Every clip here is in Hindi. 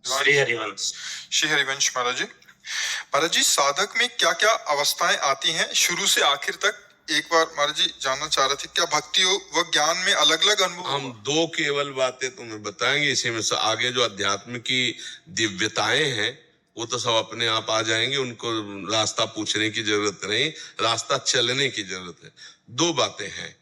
श्री हरिवंश। श्री हरिवंश महाराज जी। महाराज जी, साधक में क्या क्या अवस्थाएं आती हैं शुरू से आखिर तक? एक बार महाराज जी जानना चाह रहे थे, क्या भक्ति व ज्ञान में अलग अलग अनुभव? हम दो केवल बातें तुम्हें बताएंगे, इसी में से आगे जो अध्यात्म की दिव्यताएं हैं वो तो सब अपने आप आ जाएंगे, उनको रास्ता पूछने की जरूरत नहीं, रास्ता चलने की जरूरत है। दो बातें हैं।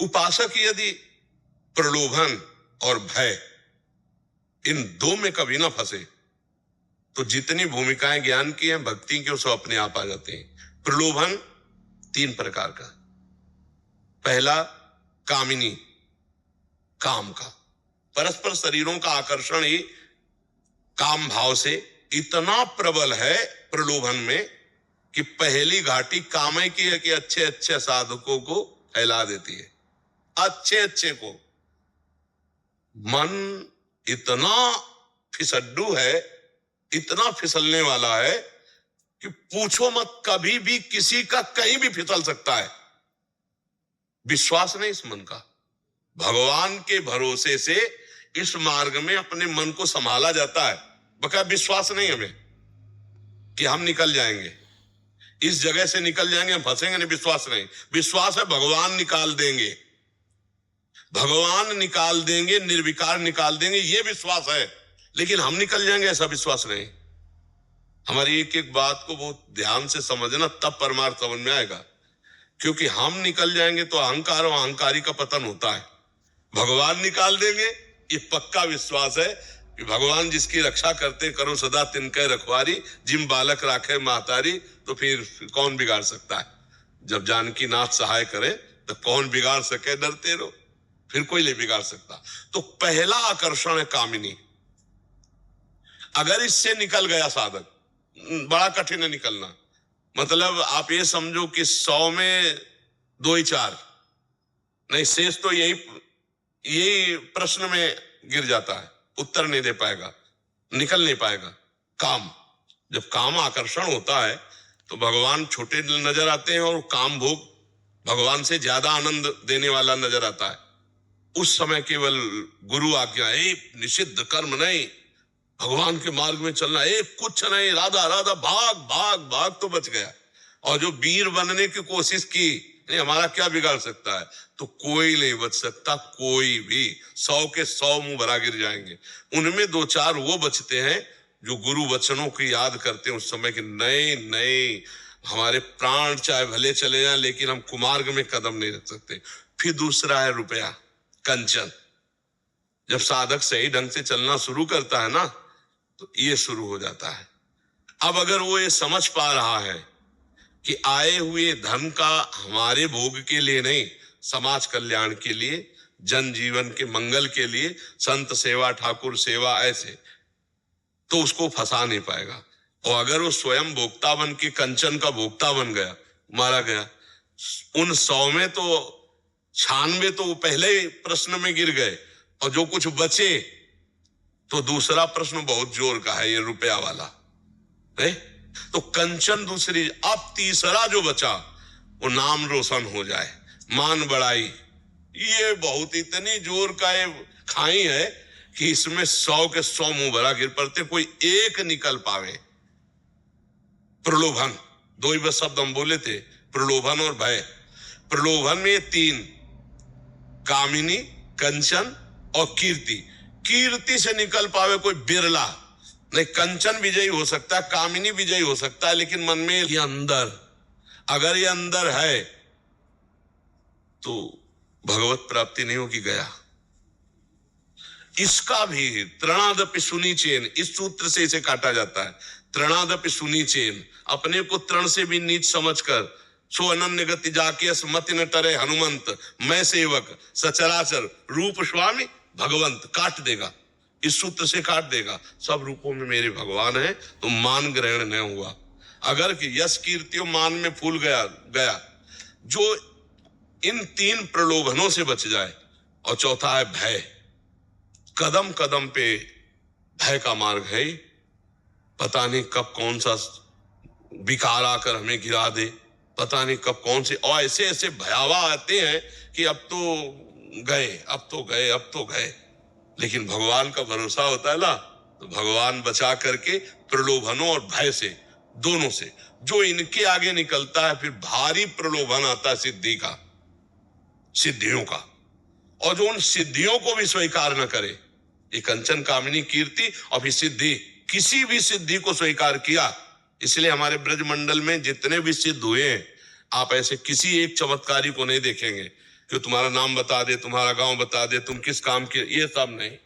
उपासक यदि प्रलोभन और भय इन दो में कभी ना फंसे तो जितनी भूमिकाएं ज्ञान की हैं भक्ति की वो सब अपने आप आ जाते हैं। प्रलोभन तीन प्रकार का। पहला कामिनी, काम का, परस्पर शरीरों का आकर्षण ही काम भाव से इतना प्रबल है प्रलोभन में कि पहली घाटी कामय की है कि अच्छे अच्छे साधकों को फैला देती है। अच्छे अच्छे को मन इतना फिसड्डू है, इतना फिसलने वाला है कि पूछो मत, कभी भी किसी का कहीं भी फिसल सकता है। विश्वास नहीं इस मन का। भगवान के भरोसे से इस मार्ग में अपने मन को संभाला जाता है। बकाया विश्वास नहीं हमें कि हम निकल जाएंगे, इस जगह से निकल जाएंगे, हम फंसेंगे नहीं, विश्वास नहीं। विश्वास है भगवान निकाल देंगे, भगवान निकाल देंगे, निर्विकार निकाल देंगे, ये विश्वास है। लेकिन हम निकल जाएंगे ऐसा विश्वास नहीं। हमारी एक एक बात को बहुत ध्यान से समझना, तब परमार्थ समझ में आएगा। क्योंकि हम निकल जाएंगे तो अहंकार और अहंकारी का पतन होता है। भगवान निकाल देंगे ये पक्का विश्वास है कि भगवान जिसकी रक्षा करते करो सदा तिनके रखवारी, जिम बालक राखे महतारी। तो फिर कौन बिगाड़ सकता है? जब जानकी नाथ सहाय करे तो कौन बिगाड़ सके? डरते रहो, फिर कोई नहीं बिगाड़ सकता। तो पहला आकर्षण है कामिनी। अगर इससे निकल गया साधक, बड़ा कठिन है निकलना। मतलब आप ये समझो कि 100 में 2 ही 4 नहीं, शेष तो यही प्रश्न में गिर जाता है, उत्तर नहीं दे पाएगा, निकल नहीं पाएगा। काम, जब काम आकर्षण होता है तो भगवान छोटे नजर आते हैं और काम भोग भगवान से ज्यादा आनंद देने वाला नजर आता है। उस समय केवल गुरु आज्ञा, निषिद्ध कर्म नहीं, भगवान के मार्ग में चलना, कुछ नहीं, राधा राधा, भाग भाग भाग तो बच गया। और जो वीर बनने की कोशिश की, नहीं हमारा क्या बिगाड़ सकता है, तो कोई नहीं बच सकता, कोई भी। 100 के 100 मुंह भरा गिर जाएंगे। उनमें 2-4 वो बचते हैं जो गुरु वचनों की याद करते हैं उस समय कि नहीं नहीं, हमारे प्राण चाहे भले चले जाएं लेकिन हम कुमार्ग में कदम नहीं रख सकते। फिर दूसरा है रुपया, कंचन। जब साधक सही ढंग से चलना शुरू करता है ना, तो ये शुरू हो जाता है। अब अगर वो ये समझ पा रहा है कि आए हुए धन का हमारे भोग के लिए नहीं, समाज कल्याण के लिए, जन जीवन के मंगल के लिए, संत सेवा, ठाकुर सेवा, ऐसे, तो उसको फंसा नहीं पाएगा। और अगर वो स्वयं भोक्ता बन के कंचन का भोक्ता बन गया, मारा गया, उन 100 में तो 96 तो वो पहले ही प्रश्न में गिर गए, और जो कुछ बचे तो दूसरा प्रश्न बहुत जोर का है, ये रुपया वाला है। तो कंचन दूसरी। अब तीसरा जो बचा वो नाम रोशन हो जाए, मान बढ़ाई। ये बहुत इतनी जोर का ये खाई है कि इसमें 100 के 100 मुंह भरा गिर पड़ते, कोई एक निकल पावे। प्रलोभन, 2 ही बस शब्द हम बोले थे, प्रलोभन और भय। प्रलोभन में 3, कामिनी, कंचन और कीर्ति। कीर्ति से निकल पावे कोई बिरला नहीं। कंचन विजयी हो सकता है, कामिनी विजयी हो सकता है, लेकिन मन में ये अंदर, अगर ये अंदर है तो भगवत प्राप्ति नहीं होगी, गया। इसका भी तृणादपि सुनीचेन, इस सूत्र से इसे काटा जाता है। तृणादपि सुनीचेन, अपने को तृण से भी नीच समझकर, सो अनन्य गति जाके मति न टरे हनुमंत, मैं सेवक सचराचर रूप स्वामी भगवंत, काट देगा, इस सूत्र से काट देगा। सब रूपों में मेरे भगवान है, तो मान ग्रहण न हुआ। अगर कि यश कीर्ति मान में फूल गया, जो इन 3 प्रलोभनों से बच जाए। और चौथा है भय। कदम कदम पे भय का मार्ग है। पता नहीं कब कौन सा विकार आकर हमें गिरा दे, पता नहीं कब कौन से, और ऐसे ऐसे भयावह आते हैं कि अब तो गए, अब तो गए, अब तो गए। लेकिन भगवान का भरोसा होता है ना, तो भगवान बचा करके प्रलोभनों और भय से, दोनों से। जो इनके आगे निकलता है फिर भारी प्रलोभन आता है सिद्धि का, सिद्धियों का, और जो उन सिद्धियों को भी स्वीकार न करे, ये कंचन कामिनी कीर्ति और फिर सिद्धि, किसी भी सिद्धि को स्वीकार किया। इसलिए हमारे ब्रजमंडल में जितने भी सिद्ध हुए हैं, आप ऐसे किसी एक चमत्कारी को नहीं देखेंगे कि तुम्हारा नाम बता दे, तुम्हारा गांव बता दे, तुम किस काम के, ये सब नहीं।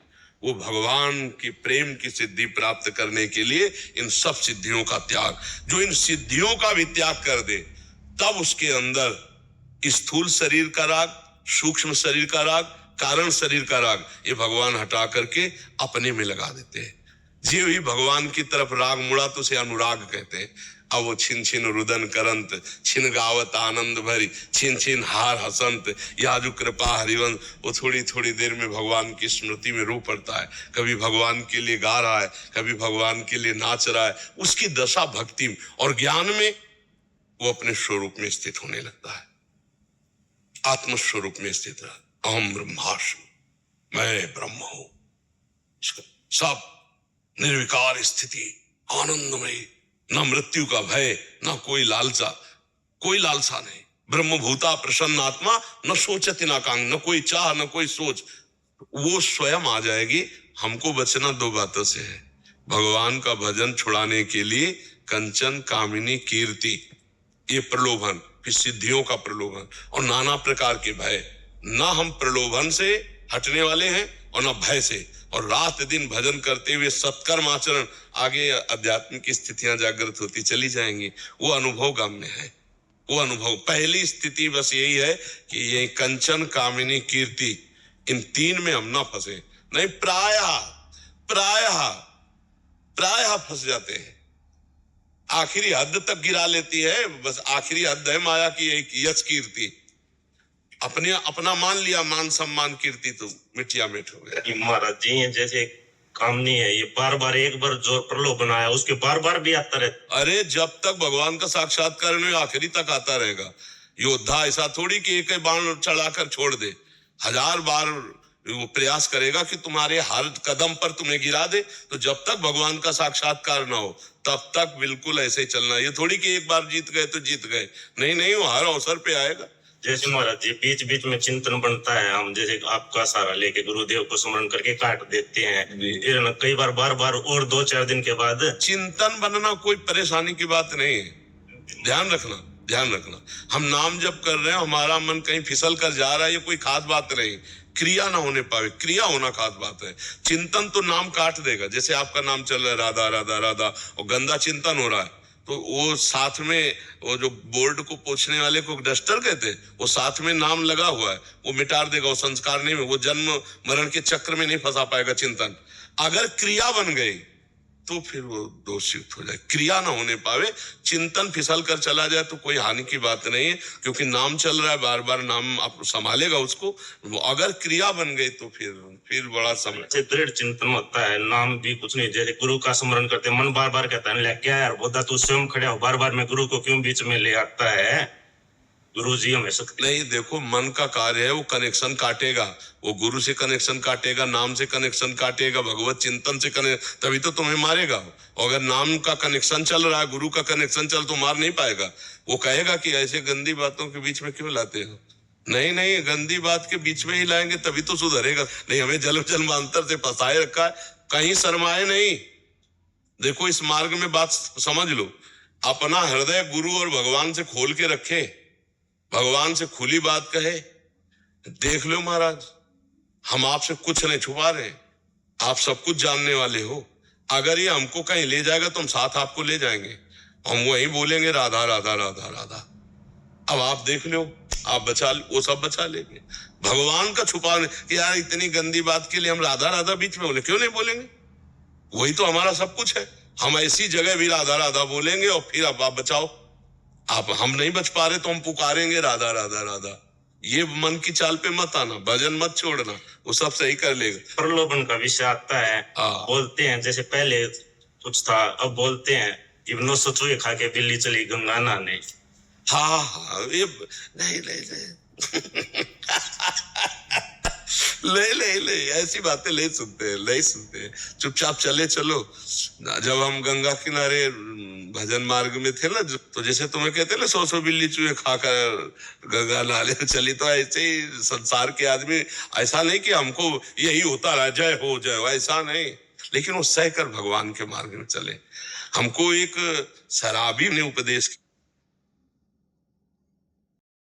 वो भगवान की प्रेम की सिद्धि प्राप्त करने के लिए इन सब सिद्धियों का त्याग, जो इन सिद्धियों का भी त्याग कर दे, तब उसके अंदर स्थूल शरीर का राग, सूक्ष्म शरीर का राग, कारण शरीर का राग, ये भगवान हटा करके अपने में लगा देते हैं। जे भी भगवान की तरफ राग मुड़ा तो उसे अनुराग कहते हैं। अब वो छिन छिन रुदन करंत, छिन गावत आनंद भरी, छिन छिन हार हसंत, याजु कृपा हरिवंश, वो थोड़ी थोड़ी देर में भगवान की स्मृति में रो पड़ता है। कभी भगवान के लिए गा रहा है, कभी भगवान के लिए नाच रहा है। उसकी दशा भक्ति में और ज्ञान में वो अपने स्वरूप में स्थित होने लगता है, आत्मस्वरूप में स्थित है। अहम ब्रह्मास्मि, मैं ब्रह्म हूं, सब निर्विकार स्थिति, आनंदमयी, न मृत्यु का भय, न कोई लालसा, कोई लालसा नहीं। ब्रह्मभूता प्रसन्न आत्मा, न सोचति न कांग, न कोई चाह न कोई सोच, वो स्वयं आ जाएगी। हमको बचना दो बातों से है, भगवान का भजन छुड़ाने के लिए कंचन कामिनी कीर्ति, ये प्रलोभन, फिर सिद्धियों का प्रलोभन और नाना प्रकार के भय। ना हम प्रलोभन से हटने वाले हैं और ना भय से, और रात दिन भजन करते हुए सत्कर्म आचरण, आगे आध्यात्मिक स्थितियां जागृत होती चली जाएंगी। वो अनुभव गम्य है, वो अनुभव। पहली स्थिति बस यही है कि ये कंचन कामिनी कीर्ति, इन तीन में हम ना फंसे, नहीं प्रायः प्रायः प्रायः फंस जाते हैं। आखिरी हद तक गिरा लेती है, बस आखिरी हद है माया की एक यश कीर्ति। अपने अपना मान लिया मान सम्मान कीर्ति, तो मिठिया मिठ हो गया। महाराज जी ये जैसे काम नहीं है, ये बार बार एक बार जो प्रलोभन आया उसके बार बार भी आता रहता। अरे जब तक भगवान का साक्षात्कार नहीं, आखिरी तक आता रहेगा। योद्धा ऐसा थोड़ी कि एक बाण चढ़ाकर छोड़ दे, 1000 बार वो प्रयास करेगा कि तुम्हारे हर कदम पर तुम्हें गिरा दे। तो जब तक भगवान का साक्षात्कार ना हो तब तक बिल्कुल ऐसे ही चलना। ये थोड़ी कि एक बार जीत गए तो जीत गए, नहीं नहीं, वो हर अवसर पे आएगा। जैसे महाराज जी बीच बीच में चिंतन बनता है, हम जैसे आपका सहारा लेके गुरुदेव को स्मरण करके काट देते हैं, फिर कई बार बार बार और 2-4 दिन के बाद चिंतन बनना कोई परेशानी की बात नहीं है। ध्यान रखना, ध्यान रखना, हम नाम जब कर रहे हैं, हमारा मन कहीं फिसल कर जा रहा है, ये कोई खास बात नहीं। क्रिया ना होने पावे, क्रिया होना खास बात है। चिंतन तो नाम काट देगा। जैसे आपका नाम चल रहा है राधा राधा राधा, और गंदा चिंतन हो रहा है, तो वो साथ में वो जो बोर्ड को पोंछने वाले को डस्टर कहते हैं, वो साथ में नाम लगा हुआ है, वो मिटार देगा। वो संस्कार नहीं, वो जन्म मरण के चक्र में नहीं फंसा पाएगा चिंतन। अगर क्रिया बन गई तो फिर वो दोषयुक्त हो जाए। क्रिया ना होने पावे, चिंतन फिसल कर चला जाए तो कोई हानि की बात नहीं है, क्योंकि नाम चल रहा है, बार बार नाम आप संभालेगा उसको। अगर क्रिया बन गई तो फिर बड़ा समय दृढ़ चिंतन होता है। नाम भी कुछ नहीं, जैसे गुरु का स्मरण करते मन बार बार कहता है ले क्या यार बोधा तू स्वयं खड़ा हो, बार बार में गुरु को क्यों बीच में ले आता है। गुरु जी हमें शक्ति नहीं, देखो मन का कार्य है, वो कनेक्शन काटेगा, वो गुरु से कनेक्शन काटेगा, नाम से कनेक्शन काटेगा, भगवत चिंतन से कनेक्शन, तभी तो तुम्हें मारेगा। अगर नाम का कनेक्शन चल रहा है, गुरु का कनेक्शन चल, तो मार नहीं पाएगा। वो कहेगा कि ऐसे गंदी बातों के बीच में क्यों लाते हो। नहीं नहीं, गंदी बात के बीच में ही लाएंगे तभी तो सुधरेगा। नहीं, हमें जन्म जन्मांतर से फंसाए रखा है, कहीं शर्माए नहीं। देखो इस मार्ग में बात समझ लो, अपना हृदय गुरु और भगवान से खोल के रखे, भगवान से खुली बात कहे। देख लो महाराज, हम आपसे कुछ नहीं छुपा रहे, आप सब कुछ जानने वाले हो। अगर ये हमको कहीं ले जाएगा तो हम साथ आपको ले जाएंगे, हम वहीं बोलेंगे राधा राधा राधा राधा। अब आप देख लो, आप बचा, वो सब बचा लेंगे। भगवान का छुपाने कि यार इतनी गंदी बात के लिए हम राधा राधा बीच में बोले, क्यों नहीं बोलेंगे? वही तो हमारा सब कुछ है। हम ऐसी जगह भी राधा राधा बोलेंगे और फिर अब आप बचाओ। आप हम नहीं बच पा रहे तो हम पुकारेंगे राधा राधा राधा। ये मन की चाल पे मत आना, भजन मत छोड़ना, वो सब सही कर लेगा। प्रलोभन का विषय आता है, बोलते हैं जैसे पहले कुछ था, अब बोलते हैं इब्नो सचुए खा के बिल्ली चली गंगा नहाने। हाँ हाँ, ये नहीं नहीं, नहीं। ले ऐसी बातें नहीं सुनते हैं। चुपचाप चले चलो। जब हम गंगा किनारे भजन मार्ग में थे ना, तो जैसे तुम्हें कहते ना 100 बिल्ली चूहे खाकर गंगा नाले में चली, तो ऐसे ही संसार के आदमी, ऐसा नहीं कि हमको यही होता रहा जय हो, ऐसा नहीं, लेकिन वो सहकर भगवान के मार्ग में चले। हमको एक शराबी ने उपदेश